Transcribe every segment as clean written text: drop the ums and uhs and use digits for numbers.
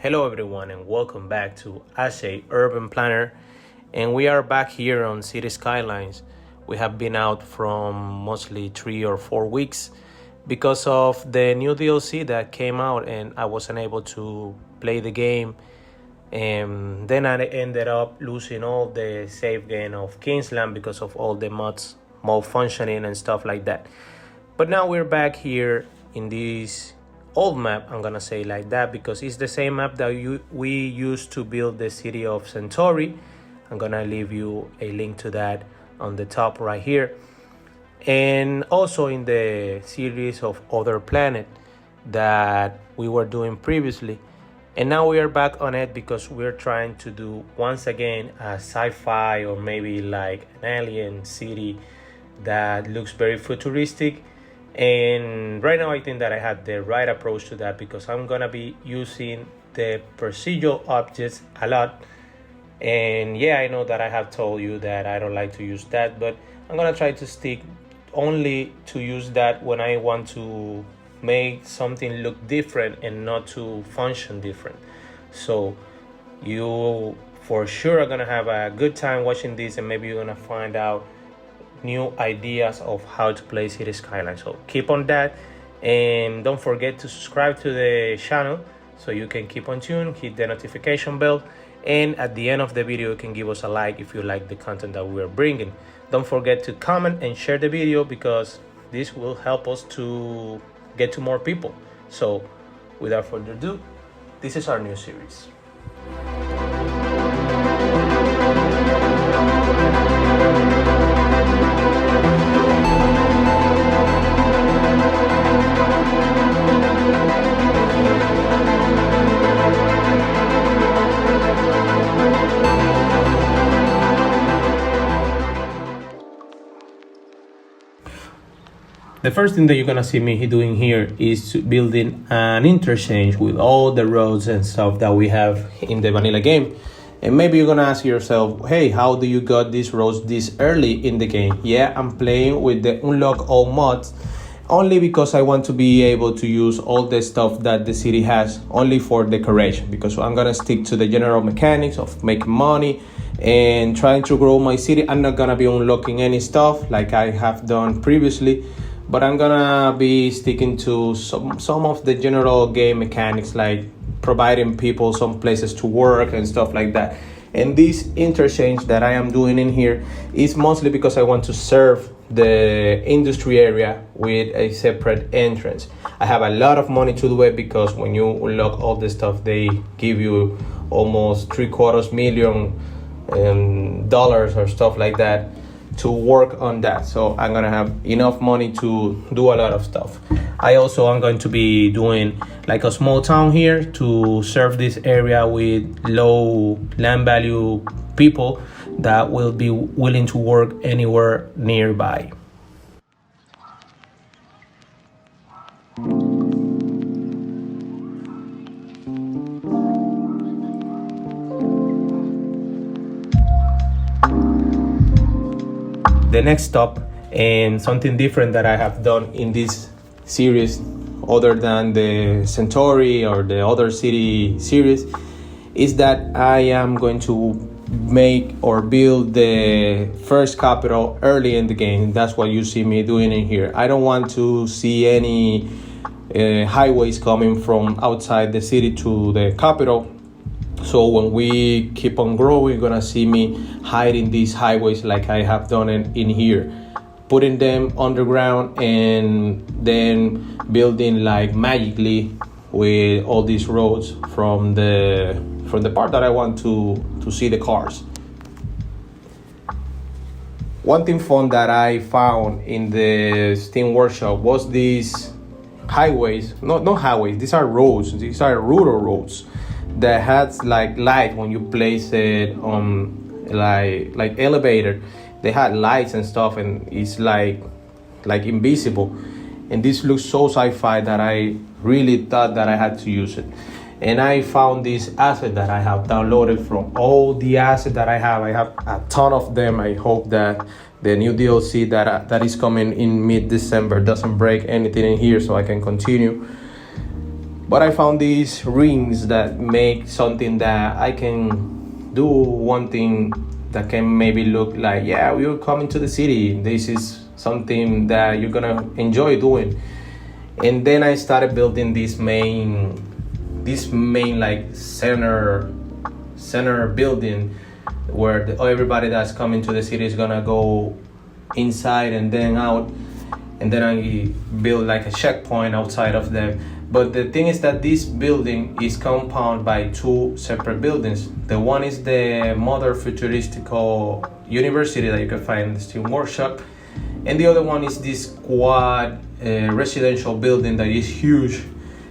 Hello everyone and welcome back to As a Urban Planner, and we are back here on City Skylines. We have been out from mostly 3 or 4 weeks because of the new DLC that came out and I wasn't able to play the game, and then I ended up losing all the save game of Kingsland because of all the mods malfunctioning and stuff like that. But now we're back here in this old map, I'm gonna say like that, because it's the same map that we used to build the city of Centauri. I'm gonna leave you a link to that on the top right here, and also in the series of other planet that we were doing previously. And now we are back on it because we're trying to do once again a sci-fi or maybe like an alien city that looks very futuristic. And right now I think that I had the right approach to that because I'm gonna be using the procedural objects a lot. And yeah, I know that I have told you that I don't like to use that, but I'm gonna try to stick only to use that when I want to make something look different and not to function different. So you for sure are gonna have a good time watching this, and maybe you're gonna find out new ideas of how to play City Skylines. So keep on that, and don't forget to subscribe to the channel so you can keep on tune, hit the notification bell, and at the end of the video you can give us a like if you like the content that we're bringing. Don't forget to comment and share the video because this will help us to get to more people. So without further ado, this is our new series. The first thing that you're gonna see me doing here is building an interchange with all the roads and stuff that we have in the vanilla game. And maybe you're gonna ask yourself, hey, how do you got these roads this early in the game? Yeah, I'm playing with the unlock all mods only because I want to be able to use all the stuff that the city has only for decoration, because I'm gonna stick to the general mechanics of making money and trying to grow my city. I'm not gonna be unlocking any stuff like I have done previously, but I'm gonna be sticking to some of the general game mechanics, like providing people some places to work and stuff like that. And this interchange that I am doing in here is mostly because I want to serve the industry area with a separate entrance. I have a lot of money to do it because when you unlock all the stuff, they give you almost $750,000 dollars or stuff like that to work on that. So I'm gonna have enough money to do a lot of stuff. I also am going to be doing like a small town here to serve this area with low land value people that will be willing to work anywhere nearby. The next stop, and something different that I have done in this series other than the Centauri or the other city series, is that I am going to make or build the first capital early in the game. That's what you see me doing in here. I don't want to see any highways coming from outside the city to the capital. So when we keep on growing, you're gonna see me hiding these highways like I have done in here, putting them underground and then building like magically with all these roads from the from the part that I want to see the cars. One thing fun that I found in the Steam Workshop was these highways, not highways, these are roads, these are rural roads that has like light when you place it on like elevator. They had lights and stuff, and it's like invisible. And this looks so sci-fi that I really thought that I had to use it. And I found this asset that I have downloaded from all the assets that I have. I have a ton of them. I hope that the new DLC that is coming in mid-December doesn't break anything in here, so I can continue. But I found these rings that make something that I can do one thing that can maybe look like, yeah, we're coming to the city. This is something that you're gonna enjoy doing. And then I started building this main like center building where everybody that's coming to the city is gonna go inside and then out, and then I build like a checkpoint outside of them. But the thing is that this building is compounded by two separate buildings. The one is the mother futuristic university that you can find in the Steam Workshop, and the other one is this quad residential building that is huge.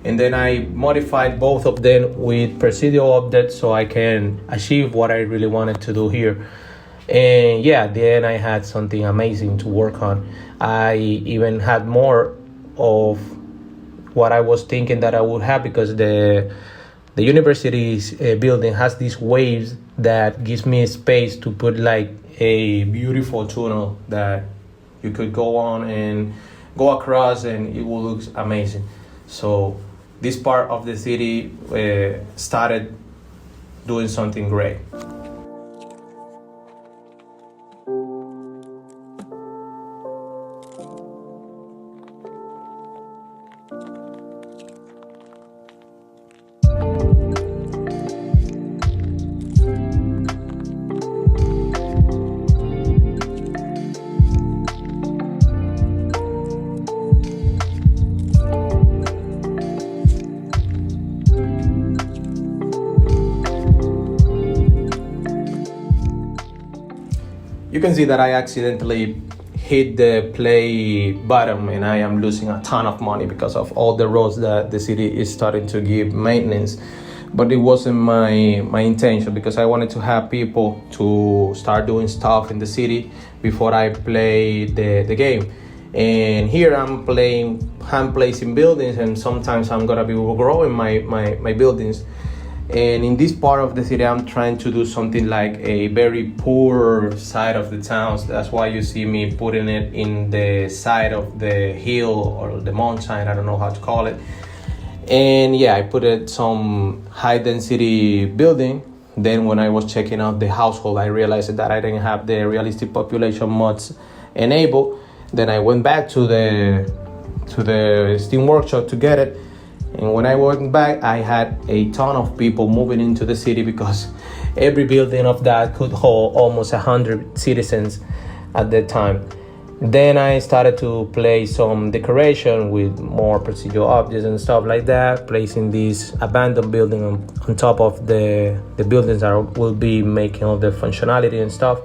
And then I modified both of them with procedural objects so I can achieve what I really wanted to do here. And yeah, then I had something amazing to work on. I even had more of what I was thinking that I would have, because the university's building has these waves that gives me space to put like a beautiful tunnel that you could go on and go across, and it will look amazing. So this part of the city started doing something great. You can see that I accidentally hit the play button, and I am losing a ton of money because of all the roads that the city is starting to give maintenance. But it wasn't my intention, because I wanted to have people to start doing stuff in the city before I play the game. And here I'm placing buildings, and sometimes I'm gonna be growing my buildings. And in this part of the city, I'm trying to do something like a very poor side of the towns. That's why you see me putting it in the side of the hill or the mountain. I don't know how to call it. And yeah, I put it some high density building. Then when I was checking out the household, I realized that I didn't have the realistic population mods enabled. Then I went back to the Steam Workshop to get it. And when I went back, I had a ton of people moving into the city, because every building of that could hold almost 100 citizens at that time. Then I started to place some decoration with more procedural objects and stuff like that, placing this abandoned building on top of the buildings that will be making all the functionality and stuff.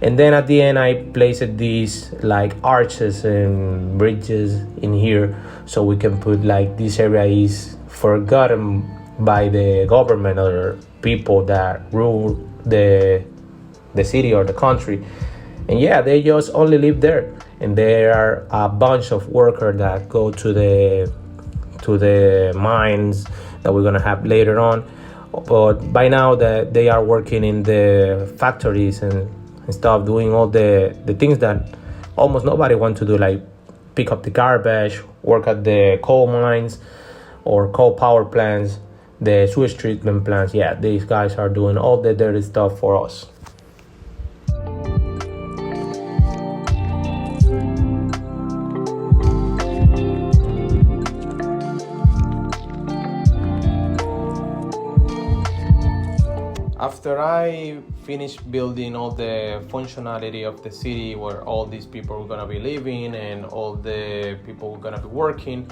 And then at the end, I placed these like arches and bridges in here, so we can put like this area is forgotten by the government or people that rule the city or the country. And yeah, they just only live there. And there are a bunch of workers that go to the mines that we're gonna have later on. But by now that they are working in the factories and stuff, doing all the things that almost nobody wants to do, like pick up the garbage, work at the coal mines or coal power plants, the sewage treatment plants. Yeah, these guys are doing all the dirty stuff for us. After I finished building all the functionality of the city where all these people are gonna be living and all the people are gonna be working,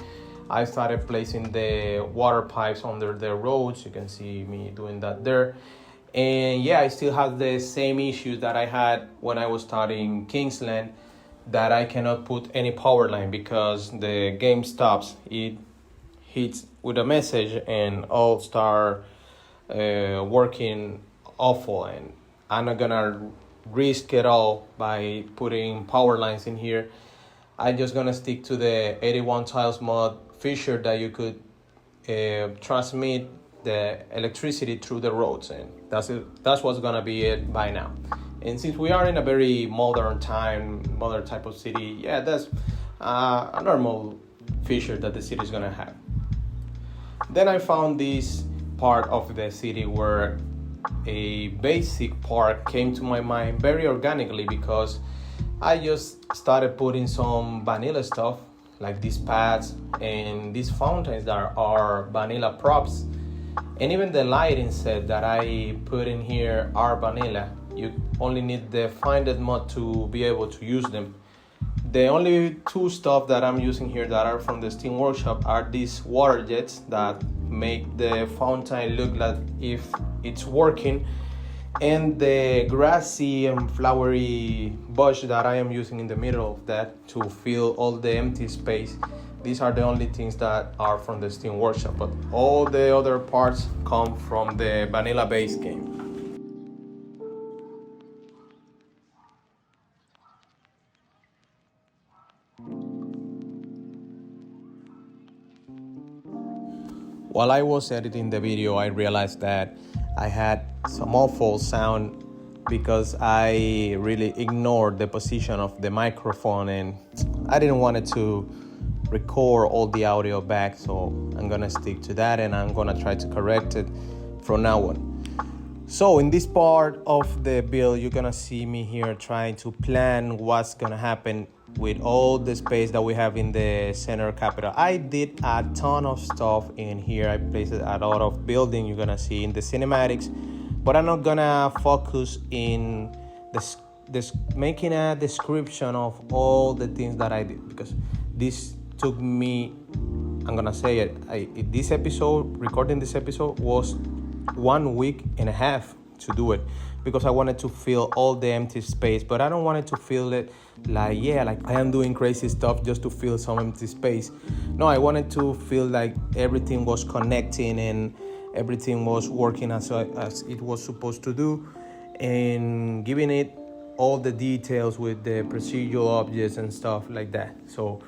I started placing the water pipes under the roads. You can see me doing that there. And yeah, I still have the same issues that I had when I was studying Kingsland, that I cannot put any power line because the game stops. It hits with a message and all start working awful, and I'm not gonna risk it all by putting power lines in here. I'm just gonna stick to the 81 tiles mod feature that you could transmit the electricity through the roads, and that's what's gonna be it by now. And since we are in a very modern type of city, yeah, that's a normal feature that the city is gonna have. Then I found this part of the city where a basic part came to my mind very organically, because I just started putting some vanilla stuff like these pads and these fountains that are vanilla props, and even the lighting set that I put in here are vanilla. You only need the Find It mod to be able to use them. The only two stuff that I'm using here that are from the Steam Workshop are these water jets that make the fountain look like if it's working, and the grassy and flowery bush that I am using in the middle of that to fill all the empty space. These are the only things that are from the Steam Workshop, but all the other parts come from the vanilla base game. While I was editing the video, I realized that I had some awful sound because I really ignored the position of the microphone, and I didn't want it to record all the audio back, so I'm gonna stick to that and I'm gonna try to correct it from now on. So in this part of the build, you're gonna see me here trying to plan what's gonna happen with all the space that we have in the center capital. I did a ton of stuff in here. I placed a lot of building you're gonna see in the cinematics, but I'm not gonna focus in this making a description of all the things that I did, because this took me, I'm gonna say it, this episode, recording this episode was 1 week and a half to do it, because I wanted to fill all the empty space, but I don't want it to feel it like I am doing crazy stuff just to fill some empty space. No, I wanted to feel like everything was connecting and everything was working as it was supposed to do, and giving it all the details with the procedural objects and stuff like that. So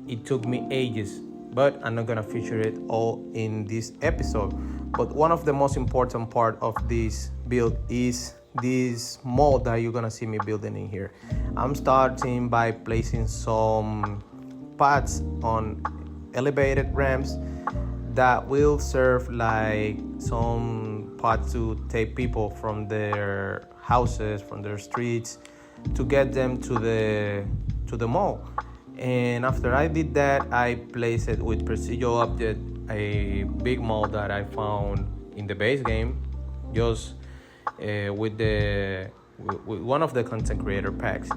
it took me ages, but I'm not gonna feature it all in this episode. But one of the most important part of this build is this mold that you're gonna see me building in here. I'm starting by placing some pads on elevated ramps that will serve like some pads to take people from their houses, from their streets, to get them to the mall. And after I did that, I placed it with Procedural Object, a big mold that I found in the base game, just with one of the content creator packs.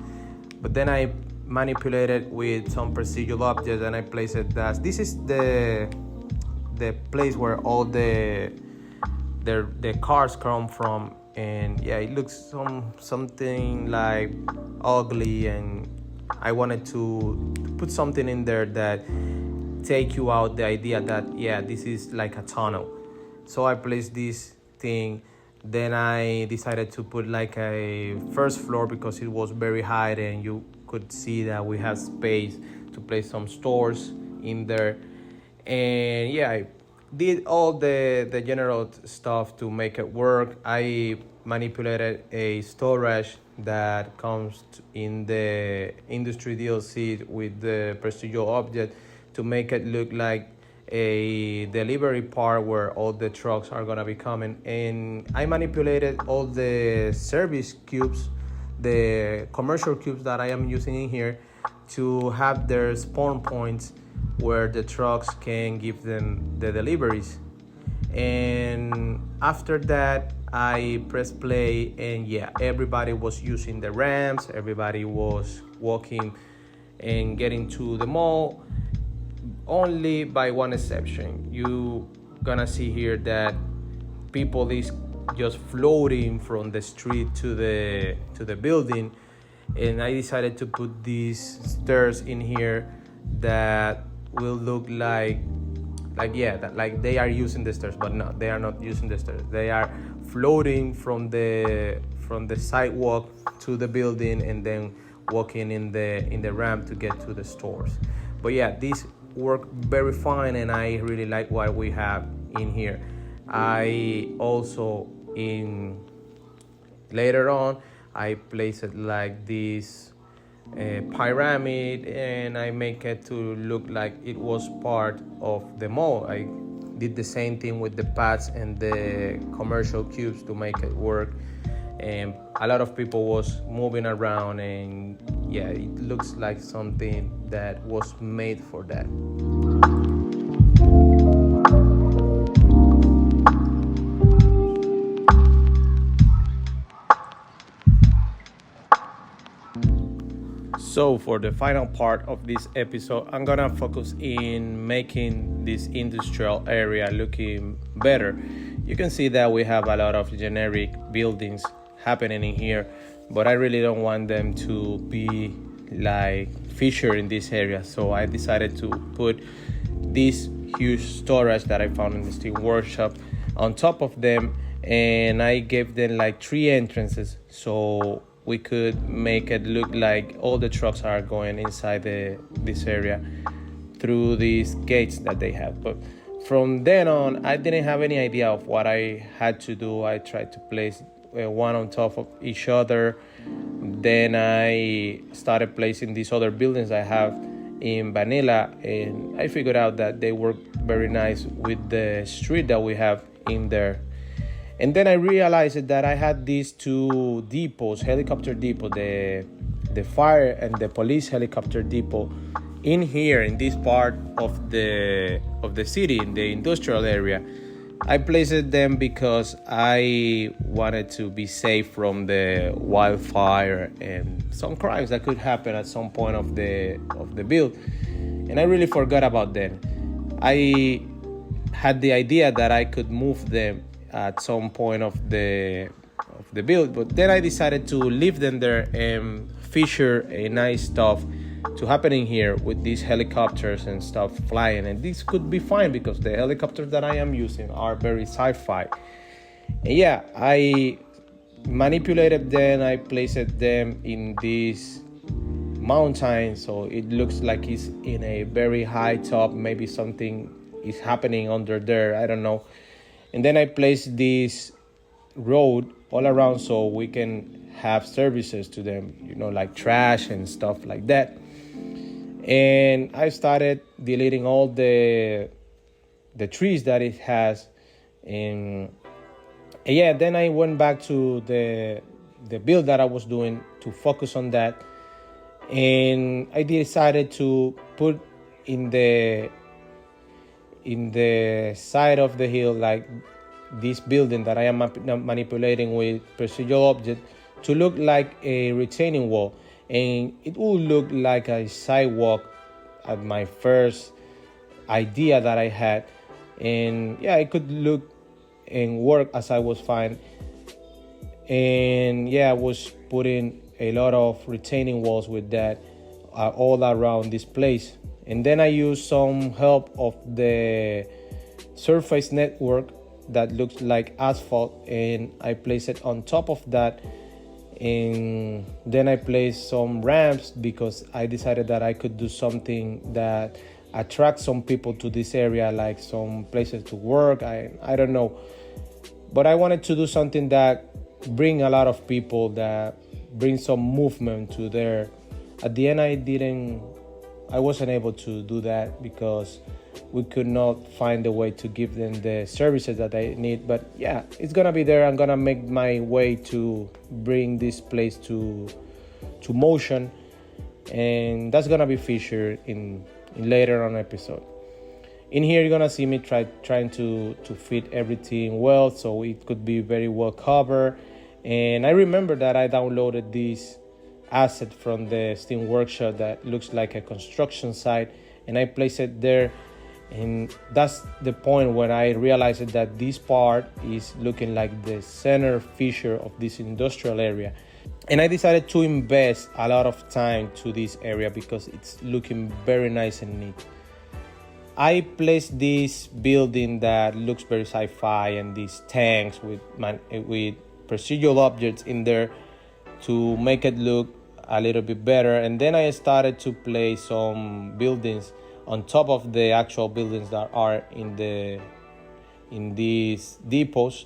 But then I manipulated with some Procedural Objects, and I placed it that this is the place where all the cars come from. And yeah, it looks something like ugly, and I wanted to put something in there that take you out the idea that this is like a tunnel. So I placed this thing. Then I decided to put like a first floor because it was very high and you could see that we have space to place some stores in there. And yeah, I did all the general stuff to make it work. I manipulated a storage that comes in the industry DLC with the procedural object to make it look like a delivery part where all the trucks are gonna be coming. And I manipulated all the service cubes, the commercial cubes that I am using in here, to have their spawn points where the trucks can give them the deliveries. And after that, I pressed play, and everybody was using the ramps, everybody was walking and getting to the mall. only by one exception. You gonna see here that people is just floating from the street to the building, and I decided to put these stairs in here that will look like they are using the stairs, but no, they are not using the stairs. They are floating from the sidewalk to the building and then walking in the ramp to get to the stores. But yeah, these work very fine, and I really like what we have in here. I also later on I place it like this pyramid, and I make it to look like it was part of the mall. I did the same thing with the pads and the commercial cubes to make it work, and a lot of people was moving around, and yeah, it looks like something that was made for that. So for the final part of this episode, I'm gonna focus in making this industrial area looking better. You can see that we have a lot of generic buildings happening in here, but I really don't want them to be like featured in this area. So I decided to put this huge storage that I found in the steel workshop on top of them, and I gave them like 3 entrances so we could make it look like all the trucks are going inside this area through these gates that they have. But from then on, I didn't have any idea of what I had to do. I tried to place one on top of each other. Then I started placing these other buildings I have in Vanilla, and I figured out that they work very nice with the street that we have in there. And then I realized that I had these 2 depots, helicopter depot, the fire and the police helicopter depot in here in this part of the city, in the industrial area. I placed them because I wanted to be safe from the wildfire and some crimes that could happen at some point of the build. And I really forgot about them. I had the idea that I could move them at some point of the build, but then I decided to leave them there and feature a nice stuff to happening here with these helicopters and stuff flying. And this could be fine because the helicopters that I am using are very sci-fi. And yeah, I manipulated them. I placed them in this mountain, so it looks like it's in a very high top. Maybe something is happening under there, I don't know. And then I placed this road all around so we can have services to them, like trash and stuff like that. And I started deleting all the trees that it has. And yeah, then I went back to the build that I was doing to focus on that. And I decided to put in the side of the hill, like this building that I am manipulating with Procedural Objects, to look like a retaining wall, and it will look like a sidewalk at my first idea that I had. And yeah, it could look and work as I was fine. And yeah, I was putting a lot of retaining walls with that all around this place. And then I used some help of the surface network that looks like asphalt, and I place it on top of that. And then I placed some ramps because I decided that I could do something that attracts some people to this area, like some places to work. I don't know, but I wanted to do something that bring a lot of people, that bring some movement to there. At the end, I wasn't able to do that because we could not find a way to give them the services that they need. But yeah, it's gonna be there. I'm gonna make my way to bring this place to motion, and that's gonna be featured in later on episode. In here, you're gonna see me trying to fit everything well, so it could be very well covered. And I remember that I downloaded this asset from the Steam workshop that looks like a construction site, and I placed it there. And that's the point when I realized that this part is looking like the center feature of this industrial area. And I decided to invest a lot of time to this area because it's looking very nice and neat. I placed this building that looks very sci-fi and these tanks with procedural objects in there to make it look a little bit better. And then I started to place some buildings on top of the actual buildings that are in these depots,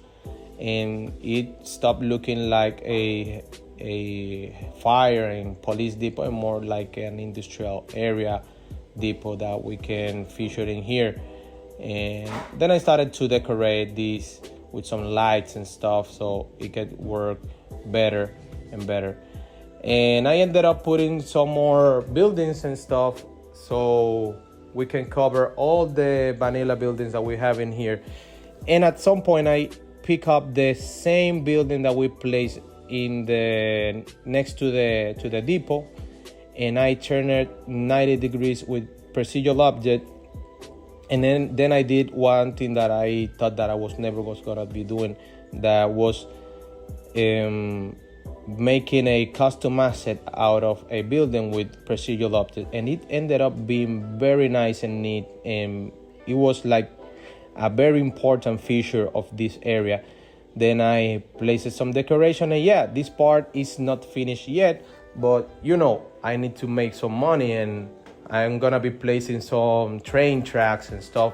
and it stopped looking like a fire and police depot and more like an industrial area depot that we can feature in here. And then I started to decorate this with some lights and stuff so it could work better and better. And I ended up putting some more buildings and stuff so we can cover all the vanilla buildings that we have in here. And at some point I pick up the same building that we placed in the next to the depot, and I turn it 90 degrees with procedural object. And then I did one thing that I thought that I was never gonna be doing, that was making a custom asset out of a building with procedural object, and it ended up being very nice and neat, and it was like a very important feature of this area. Then I placed some decoration, and yeah, this part is not finished yet, but I need to make some money, and I'm gonna be placing some train tracks and stuff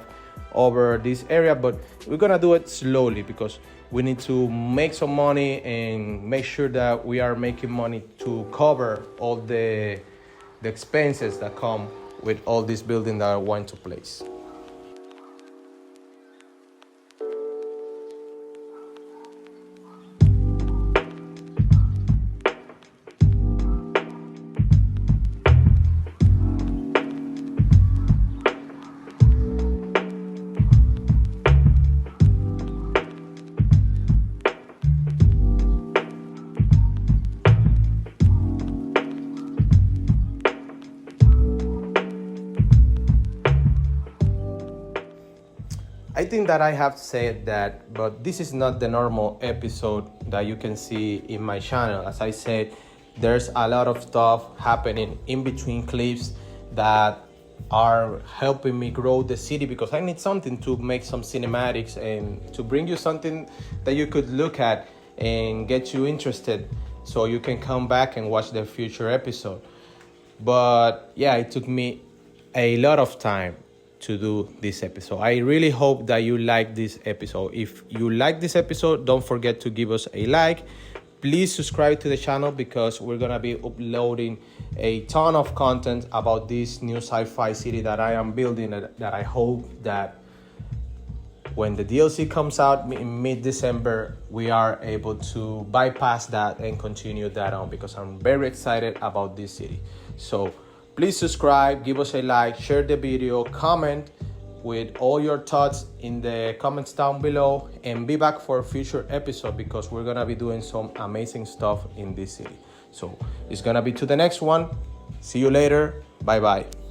over this area, but we're gonna do it slowly because we need to make some money and make sure that we are making money to cover all the expenses that come with all this building that I want to place. I think that I have said that, but this is not the normal episode that you can see in my channel. As I said, there's a lot of stuff happening in between clips that are helping me grow the city, because I need something to make some cinematics and to bring you something that you could look at and get you interested so you can come back and watch the future episode. But yeah, it took me a lot of time to do this episode. I really hope that you like this episode. If you like this episode, don't forget to give us a like. Please subscribe to the channel because we're gonna be uploading a ton of content about this new sci-fi city that I am building, that I hope that when the DLC comes out in mid-December, we are able to bypass that and continue that on, because I'm very excited about this city. So please subscribe, give us a like, share the video, comment with all your thoughts in the comments down below, and be back for a future episode because we're gonna be doing some amazing stuff in this city. So it's gonna be to the next one. See you later. Bye bye.